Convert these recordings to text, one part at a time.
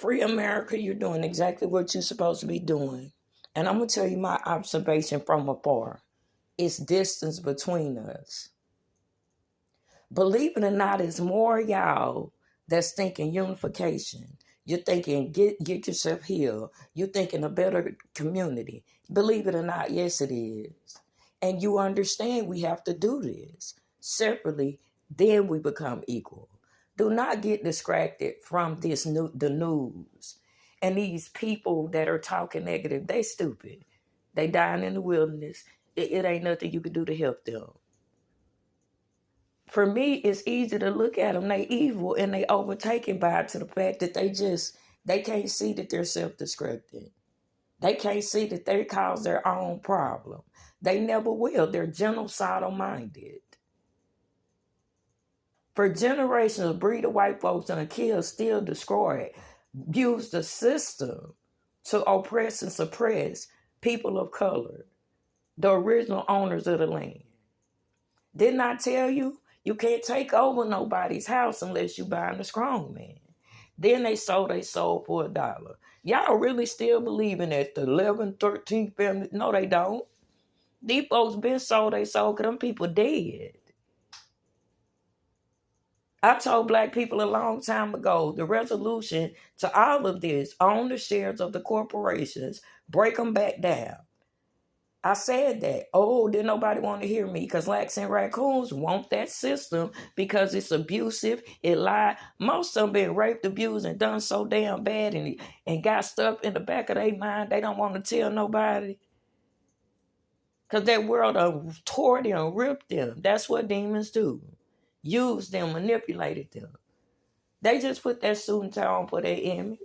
Free America, you're doing exactly what you're supposed to be doing. And I'm going to tell you my observation from afar. It's distance between us. Believe it or not, it's more y'all that's thinking unification. You're thinking get yourself healed. You're thinking a better community. Believe it or not, yes it is. And you understand we have to do this separately, then we become equal. Do not get distracted from the news. And these people that are talking negative, they stupid. They dying in the wilderness. It ain't nothing you can do to help them. For me, it's easy to look at them. They evil and they overtaken by it to the fact that they can't see that they're self-destructing. They can't see that they cause their own problem. They never will. They're genocidal minded. For generations, a breed of white folks and kill, steal, destroy, use the system to oppress and suppress people of color, the original owners of the land. Didn't I tell you? You can't take over nobody's house unless you buying a strong man. Then they sold their soul for $1. Y'all really still believing that the 11th, 13th family? No, they don't. These folks been sold their soul because them people dead. I told black people a long time ago, the resolution to all of this, own the shares of the corporations, break them back down. I said that. Oh, didn't nobody want to hear me because blacks and raccoons want that system because it's abusive, it lied. Most of them been raped, abused, and done so damn bad and got stuff in the back of their mind they don't want to tell nobody. Because that world tore them, ripped them. That's what demons do. Use them, manipulated them. They just put that suit and tie on for their image.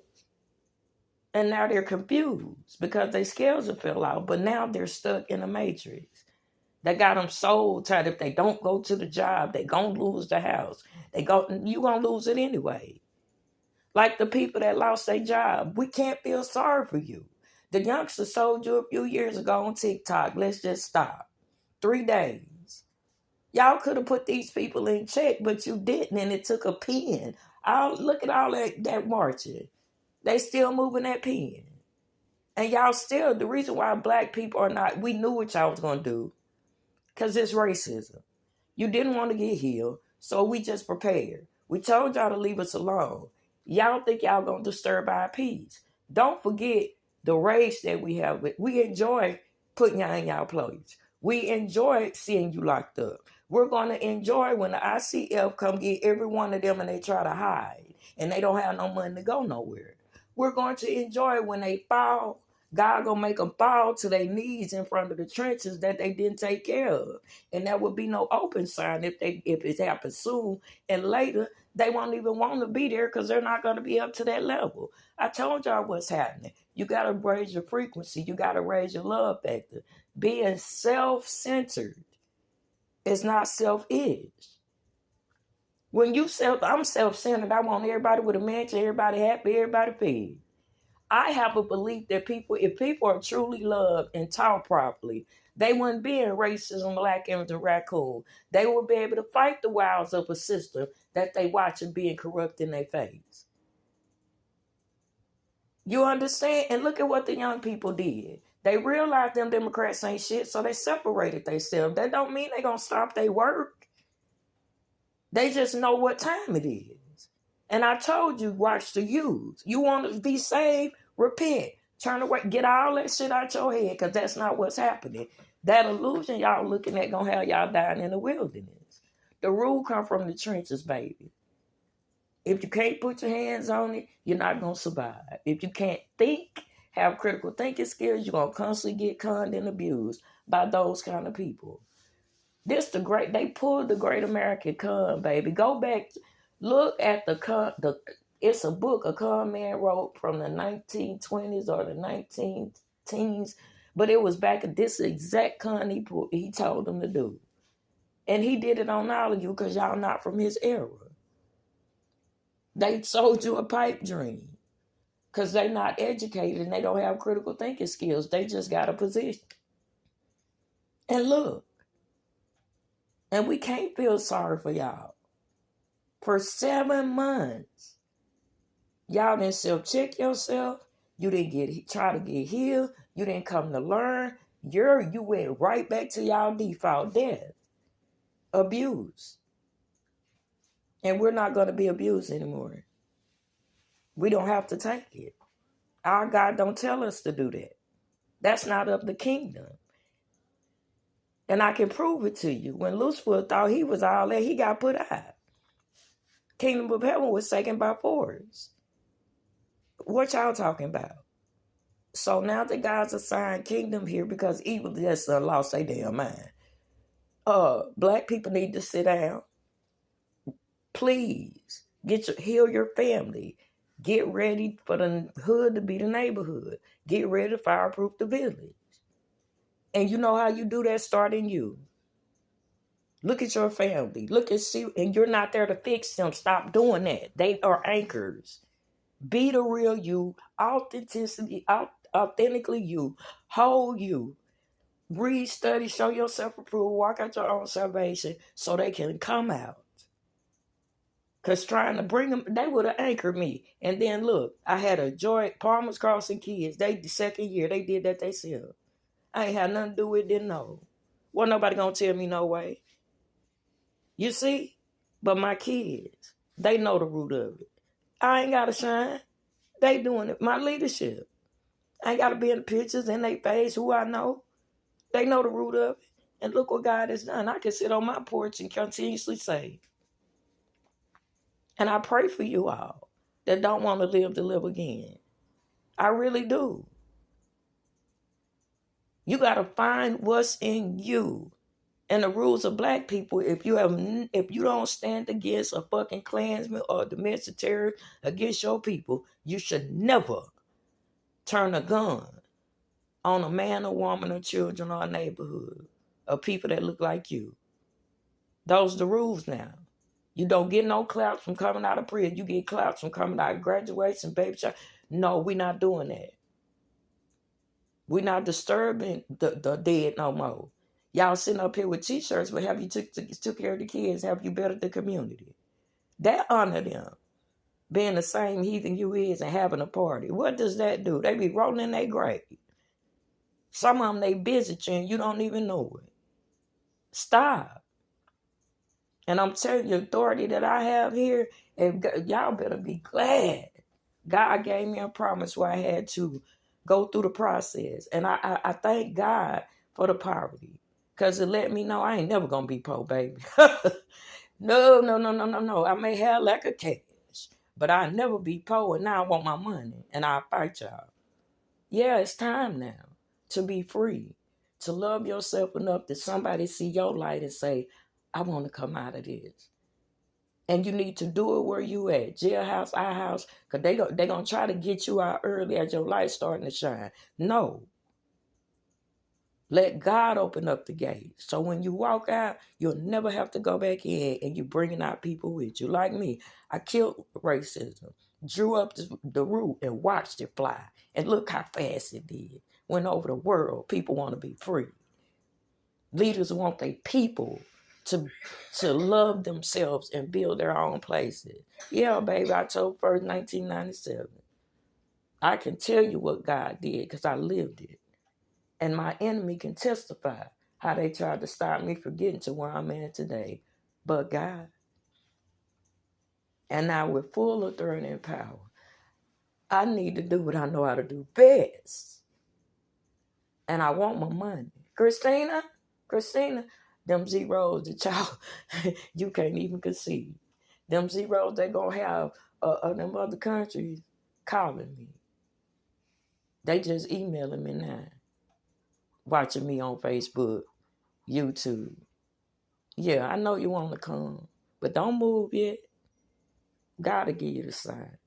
And now they're confused because their scales have fell out, but now they're stuck in a matrix. They got them so tired. If they don't go to the job, they gonna lose the house. You gonna lose it anyway. Like the people that lost their job, we can't feel sorry for you. The youngster sold you a few years ago on TikTok. Let's just stop. 3 days. Y'all could have put these people in check, but you didn't, and it took a pen. Look at all that marching. They still moving that pen. And y'all still, the reason why black people are not, we knew what y'all was going to do. Because it's racism. You didn't want to get healed, so we just prepared. We told y'all to leave us alone. Y'all think y'all going to disturb our peace. Don't forget the rage that we have. We enjoy putting y'all in y'all place. We enjoy seeing you locked up. We're going to enjoy when the ICF come get every one of them and they try to hide. And they don't have no money to go nowhere. We're going to enjoy when they fall. God gonna make them fall to their knees in front of the trenches that they didn't take care of, and there will be no open sign if it happens soon. And later they won't even want to be there because they're not going to be up to that level. I told y'all what's happening. You got to raise your frequency. You got to raise your love factor. Being self-centered is not selfish. When I'm self-centered. I want everybody with a mansion, everybody happy, everybody fed. I have a belief that if people are truly loved and taught properly, they wouldn't be in racism, black and the raccoon. They would be able to fight the wiles of a system that they watch and being corrupt in their face. You understand? And look at what the young people did. They realized them Democrats ain't shit, so they separated themselves. That don't mean they gonna stop their work. They just know what time it is. And I told you, watch the youth. You want to be saved? Repent. Turn away. Get all that shit out your head because that's not what's happening. That illusion y'all looking at gonna have y'all dying in the wilderness. The rule come from the trenches, baby. If you can't put your hands on it, you're not gonna survive. If you can't think, have critical thinking skills, you're gonna constantly get conned and abused by those kind of people. They pulled the Great American Con, baby. Go back, look at it's a book a con man wrote from the 1920s or the 19 teens, but it was back at this exact con he told them to do. And he did it on all of you because y'all not from his era. They sold you a pipe dream because they not educated and they don't have critical thinking skills. They just got a position. And look, and we can't feel sorry for y'all. For 7 months, Y'all didn't self-check yourself. You didn't try to get healed. You didn't come to learn. You went right back to y'all default death. Abuse. And we're not going to be abused anymore. We don't have to take it. Our God don't tell us to do that. That's not of the kingdom. And I can prove it to you. When Lucifer thought he was all that, he got put out. Kingdom of heaven was taken by force. What y'all talking about? So now that God's assigned kingdom here, because evil just lost their damn mind. Black people need to sit down. Please heal your family. Get ready for the hood to be the neighborhood. Get ready to fireproof the village. And you know how you do that? Start in you. Look at your family. And you're not there to fix them. Stop doing that. They are anchors. Be the real you, authentically you, whole you. Read, study, show yourself approved, walk out your own salvation so they can come out. Because trying to bring them, they would have anchored me. And then look, I had a joy, Palmer's Crossing kids. The second year, they did that themselves. I ain't had nothing to do with it, didn't know. Wasn't nobody going to tell me no way. You see? But my kids, they know the root of it. I ain't got to shine. They doing it. My leadership. I ain't got to be in the pictures in their face, who I know. They know the root of it. And look what God has done. I can sit on my porch and continuously say. And I pray for you all that don't want to live again. I really do. You got to find what's in you. And the rules of black people, if you don't stand against a fucking Klansman or domestic terror against your people, you should never turn a gun on a man, a woman, or children, or a neighborhood of people that look like you. Those are the rules now. You don't get no clouts from coming out of prison. You get clouts from coming out of graduation, baby shower. No, we're not doing that. We're not disturbing the dead no more. Y'all sitting up here with t-shirts, but have you took care of the kids? Have you bettered the community? That honor them. Being the same heathen you is and having a party. What does that do? They be rolling in their grave. Some of them, they visit you and you don't even know it. Stop. And I'm telling you, the authority that I have here, y'all better be glad. God gave me a promise where I had to go through the process. And I thank God for the poverty. Because it let me know I ain't never going to be poor, baby. No. I may have lack of cash. But I'll never be poor. And now I want my money. And I'll fight y'all. Yeah, it's time now to be free. To love yourself enough that somebody see your light and say, I want to come out of this. And you need to do it where you at. Jailhouse, our house. Because they going to try to get you out early as your light starting to shine. No. Let God open up the gate. So when you walk out, you'll never have to go back in and you're bringing out people with you. Like me, I killed racism. Drew up the root and watched it fly. And look how fast it did. Went over the world. People want to be free. Leaders want their people to love themselves and build their own places. Yeah, baby, October 1st, 1997. I can tell you what God did because I lived it. And my enemy can testify how they tried to stop me from getting to where I'm at today. But God. And now with full authority and power, I need to do what I know how to do best. And I want my money. Christina, them zeros that y'all, you can't even conceive. Them zeros they going to have them other countries calling me. They just emailing me now. Watching me on Facebook, YouTube. Yeah, I know you want to come, but don't move yet. God will give you the sign.